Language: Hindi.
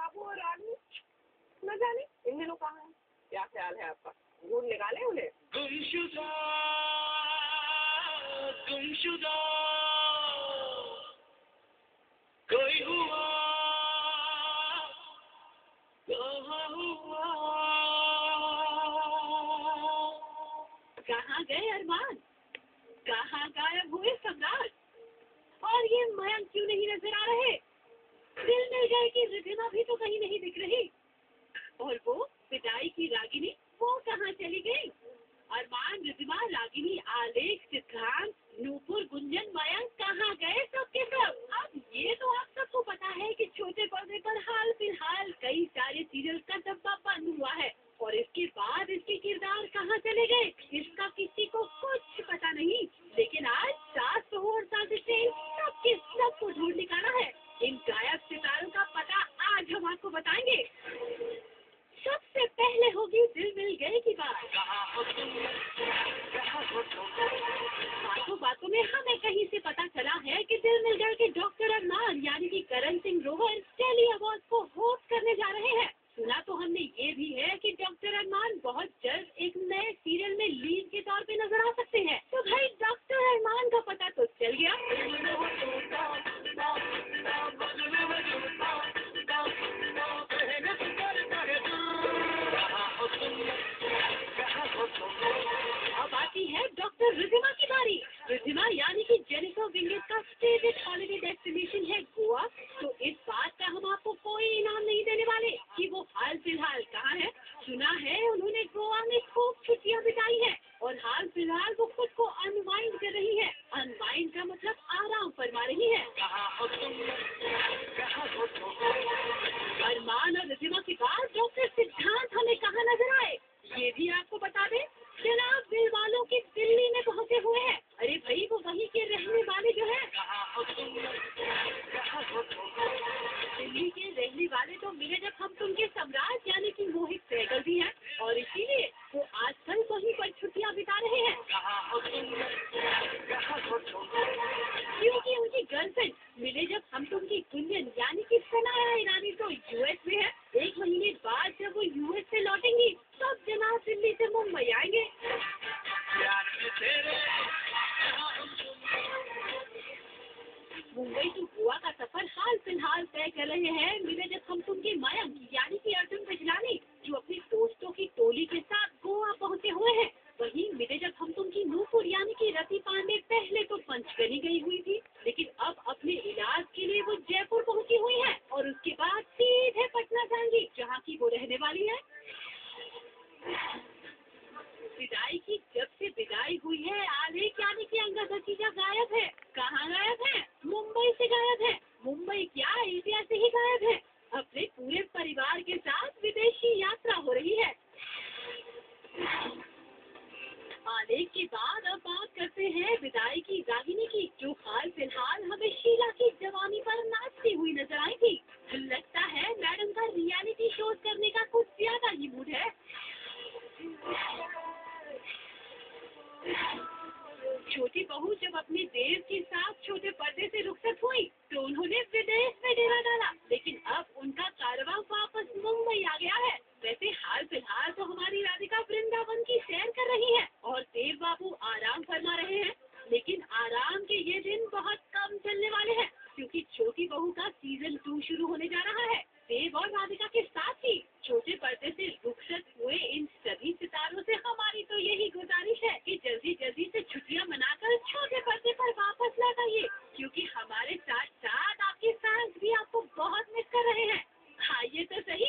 बाबू और रानी न जाने इन दिनों कहाँ है। क्या ख्याल है आपका? ढूंढ निकाले उन्हें? गुमशुदा गुमशुदा कोई हुआ कहाँ गए अरमान? कहाँ गायब हुए सम्राट? और ये मयंक क्यों नहीं नजर आ रहे? दिल मिल गए कि रिधिमा भी तो कहीं नहीं दिख रही। और वो विदाई की रागिनी, वो कहाँ चली गई? अरमान, रिधिमा, रागिनी, आलेख, सिद्धांत, नूपुर, गुंजन, मयंक कहाँ गए सबके सब? अब ये तो आप सबको पता है कि छोटे पर्दे पर हाल फिलहाल कई सारे सीरियल्स का डब्बा बंद हुआ है, और इसके बाद इसके किरदार कहाँ चले गए इसका किसी को कुछ पता नहीं। लेकिन आज सास बहू और साजिशें सबके सबको ढूंढ निकाला है। इन गायब सितारों का पता आज हम आपको बताएंगे। सबसे पहले होगी दिल मिल गए की बात। बातों बातों में हमें कहीं से पता चला है कि दिल मिल गए के डॉक्टर अरमान यानी कि करण सिंह ग्रोवर टेली अवार्ड को होस्ट करने जा रहे हैं। सुना तो हमने ये भी है कि डॉक्टर अरमान बहुत जल्द एक नए सीरियल में लीड के तौर पे नजर आ सकते हैं। तो भाई डॉक्टर अरमान का पता तो चल गया। अब आती है डॉक्टर रिधिमा की बारी। रिधिमा यानी कि जेनिफर विंगेट का फेवरेट हॉलिडे डेस्टिनेशन है गोवा। तो इस बात का हम आपको कोई इनाम नहीं देने वाले कि वो हाल फिलहाल कहाँ है। सुना है उन्होंने गोवा में खूब छुट्टियां बिताई है और हाल फिलहाल वो खुद को अनवाइंड कर रही है। अनवाइंड का मतलब आराम फरमा रही है। अरमान और रिधिमा के बाद डॉक्टर सिद्धांत हमें कहाँ नजर आए ये भी आपको बता दें। जनाब दिल वालों की दिल्ली में पहुंचे हुए हैं। अरे भाई वो वहीं के रहने वाले जो है। दिल्ली के रहने वाले तो मिले जब हम तुमके सम्राट यानी कि मोहित सहगल भी हैं, और इसीलिए वो आजकल वहीं पर छुट्टियां बिता रहे हैं। क्योंकि उनकी गर्लफ्रेंड मिले जब हम तुमकी गुंजन यानी कि सनाया ईरानी तो यूएस में है। 1 महीने बाद जब वो यूएस से लौटेंगी तब जनाब दिल्ली से मुंबई आएंगे। मुंबई टू गोवा का सफर हाल फिलहाल तय कर रहे हैं मिले जब हम तुमके मयंक यानी कि अर्जुन बिजलानी जो अपने दोस्तों की टोली के साथ गोवा पहुंचे हुए हैं। वहीं मिले जब हम तुमकी नूपुर यानी कि रति पांडे पहले तो पंचगनी गई हुई थी, लेकिन अब अपने इलाज के लिए वो जयपुर पहुंची हुई है और उसके बाद सीधे पटना जाएंगी जहाँ की वो रहने वाली है। विदाई की जब से विदाई हुई है आलेख यानी कि अंगद हकीजा गायब है। कहाँ गायब है? मुंबई से गायब है। मुंबई क्या इंडिया से ही गायब है। अपने पूरे परिवार के साथ विदेशी यात्रा हो रही है। आलेख के बाद अब बात करते हैं विदाई की रागिनी की जो हाल फिलहाल हमें शीला की जवानी पर नाचती हुई नजर आई थी। लगता है मैडम का रियलिटी शो करने का कुछ ज्यादा ही मूड है। छोटी बहू जब अपने देव के साथ छोटे पर्दे से रुखसत हुई तो उन्होंने विदेश में डेरा डाला, लेकिन अब उनका कारवां वापस मुंबई आ गया है। वैसे हाल फिलहाल तो हमारी राधिका वृंदावन की सैर कर रही है और देव बाबू आराम फरमा रहे हैं, लेकिन आराम के ये दिन बहुत कम चलने वाले हैं क्योंकि छोटी बहू का सीजन 2 शुरू होने जा रहा है। देव और राधिका के साथ ही छोटे पर्दे से रुखसत हुए इन सभी सितारों से हमारी तो यही गुजारिश है कि जल्दी जल्दी से छुट्टियां मनाकर छोटे पर्दे पर वापस लौट आइए क्योंकि हमारे साथ साथ आपके फैंस भी आपको बहुत मिस कर रहे हैं। आइए तो सही।